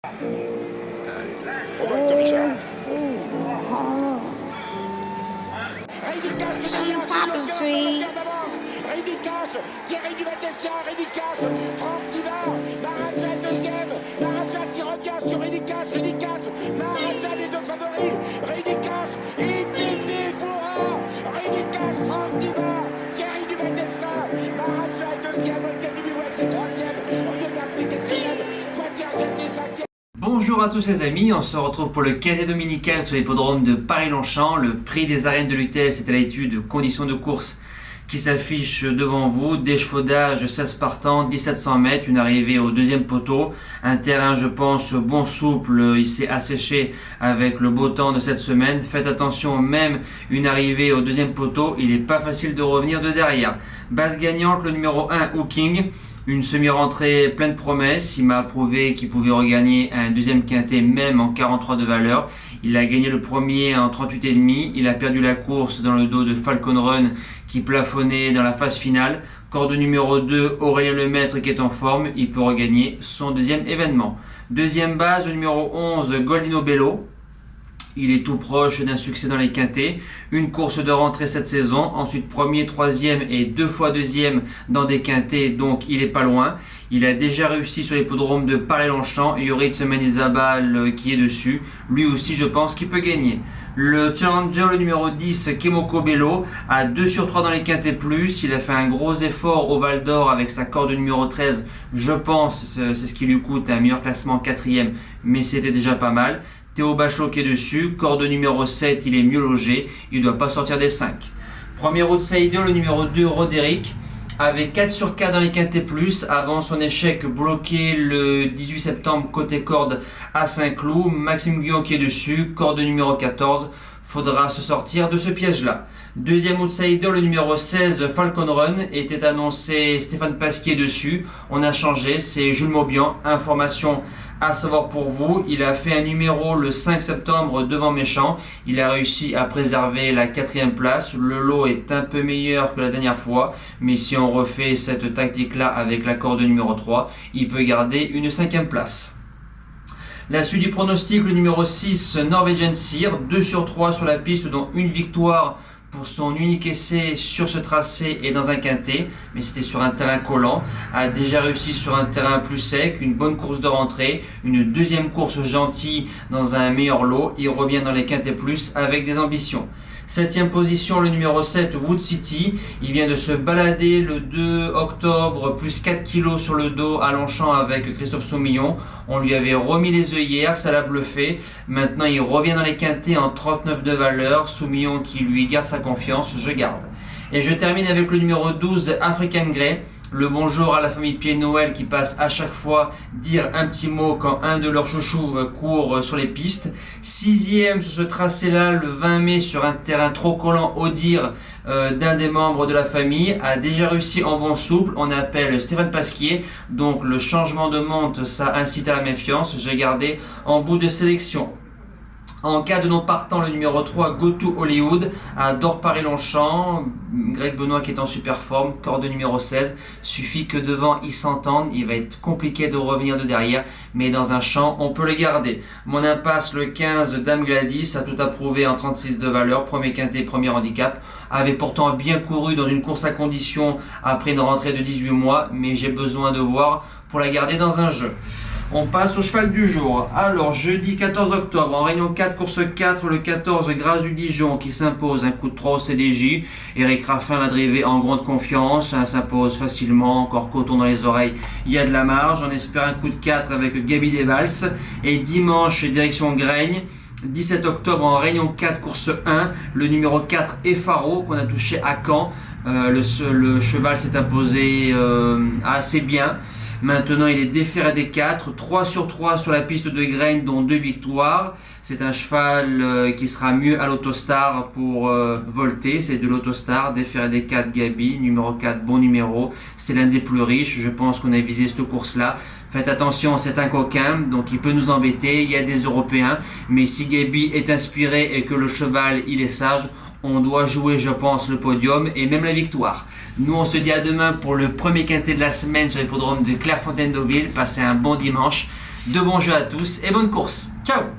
On vote Richard. Popping trees. Rédicas, Thierry Duvaldestia, Rédicas, Franck Diva, Maraja est deuxième, Maraja qui revient sur Rédicas, Maraja les deux favoris, Rédicas, Ipipi pourra, Rédicas, Franck Diva, Thierry Duvaldestia, Maraja est deuxième, Olteni Biwet c'est troisième, Oyonnax c'est quatrième, Quaterzen est cinquième. Bonjour à tous les amis, on se retrouve pour le quintet dominical sur l'hippodrome de Paris-Longchamp. Le prix des arènes de l'UTS est à l'étude de conditions de course qui s'affiche devant vous. D'échefaudage 16 partants, 1700 mètres, une arrivée au deuxième poteau. Un terrain, je pense, bon souple, il s'est asséché avec le beau temps de cette semaine. Faites attention, même une arrivée au deuxième poteau, il n'est pas facile de revenir de derrière. Base gagnante, le numéro 1, Hooking. Une semi-rentrée pleine de promesses, il m'a prouvé qu'il pouvait regagner un deuxième quintet même en 43 de valeur. Il a gagné le premier en 38,5, il a perdu la course dans le dos de Falcon Run qui plafonnait dans la phase finale. Corde numéro 2, Aurélien Lemaître qui est en forme, il peut regagner son deuxième événement. Deuxième base, le numéro 11, Goldino Bello. Il est tout proche d'un succès dans les quintets. Une course de rentrée cette saison. Ensuite, premier, troisième et deux fois deuxième dans des quintets. Donc, il est pas loin. Il a déjà réussi sur l'hippodrome de Paris-Longchamp. Il y aurait Semaine Isabelle qui est dessus. Lui aussi, je pense qu'il peut gagner. Le challenger, le numéro 10, Kemoko Bello, a 2 sur 3 dans les quintets plus. Il a fait un gros effort au Val d'Or avec sa corde numéro 13. Je pense, c'est ce qui lui coûte un meilleur classement 4ème, mais c'était déjà pas mal. Théo Bachelot qui est dessus, corde numéro 7, il est mieux logé, il ne doit pas sortir des 5. Premier outsider, le numéro 2, Roderick, avec 4 sur 4 dans les quintets plus, avant son échec bloqué le 18 septembre côté corde à Saint-Cloud. Maxime Guillon qui est dessus, corde numéro 14, faudra se sortir de ce piège-là. Deuxième outsider, le numéro 16, Falcon Run, était annoncé Stéphane Pasquier dessus. On a changé, c'est Jules Maubian. Information à savoir pour vous, il a fait un numéro le 5 septembre devant Méchant. Il a réussi à préserver la 4ème place. Le lot est un peu meilleur que la dernière fois, mais si on refait cette tactique-là avec la corde numéro 3, il peut garder une 5ème place. La suite du pronostic, le numéro 6, Norwegian Seer, 2 sur 3 sur la piste, dont une victoire pour son unique essai sur ce tracé et dans un quintet, mais c'était sur un terrain collant, a déjà réussi sur un terrain plus sec, une bonne course de rentrée, une deuxième course gentille dans un meilleur lot, il revient dans les quintets plus avec des ambitions. 7ème position, le numéro 7, Wood City. Il vient de se balader le 2 octobre, plus 4 kilos sur le dos à Longchamp avec Christophe Soumillon. On lui avait remis les œufs hier, ça l'a bluffé. Maintenant, il revient dans les quintets en 39 de valeur. Soumillon qui lui garde sa confiance, je garde. Et je termine avec le numéro 12, African Grey. Le bonjour à la famille Pied-Noël qui passe à chaque fois dire un petit mot quand un de leurs chouchous court sur les pistes. 6ème sur ce tracé-là, le 20 mai sur un terrain trop collant au dire d'un des membres de la famille, a déjà réussi en bon souple. On appelle Stéphane Pasquier, donc le changement de monte, ça incite à la méfiance. J'ai gardé en bout de sélection. En cas de non partant, le numéro 3, Go to Hollywood, adore Paris-Longchamp. Greg Benoît qui est en super forme, corde numéro 16. Suffit que devant ils s'entendent, il va être compliqué de revenir de derrière, mais dans un champ, on peut le garder. Mon impasse, le 15, Dame Gladys, a tout approuvé en 36 de valeur, premier quintet, premier handicap. Avait pourtant bien couru dans une course à condition après une rentrée de 18 mois, mais j'ai besoin de voir pour la garder dans un jeu. On passe au cheval du jour. Alors, jeudi 14 octobre, en réunion 4, course 4, le 14, Grâce du Dijon qui s'impose un coup de 3 au CDJ. Eric Raffin l'a drivé en grande confiance, s'impose facilement, encore coton dans les oreilles, il y a de la marge. On espère un coup de 4 avec Gabi Desvals. Et dimanche, direction Graigne. 17 octobre en Réunion 4, course 1, le numéro 4 Efaro qu'on a touché à Caen. Le cheval s'est imposé assez bien. Maintenant, il est déféré des 4, 3 sur 3 sur la piste de Graigne, dont 2 victoires. C'est un cheval qui sera mieux à l'Autostar pour volter. C'est de l'Autostar, déféré des 4 Gabi, numéro 4, bon numéro. C'est l'un des plus riches. Je pense qu'on a visé cette course-là. Faites attention, c'est un coquin, donc il peut nous embêter. Il y a des Européens, mais si Gabi est inspiré et que le cheval, il est sage, on doit jouer, je pense, le podium et même la victoire. Nous, on se dit à demain pour le premier quintet de la semaine sur l'hippodrome de Clairefontaine-Deauville. Passez un bon dimanche. De bons jeux à tous et bonne course. Ciao!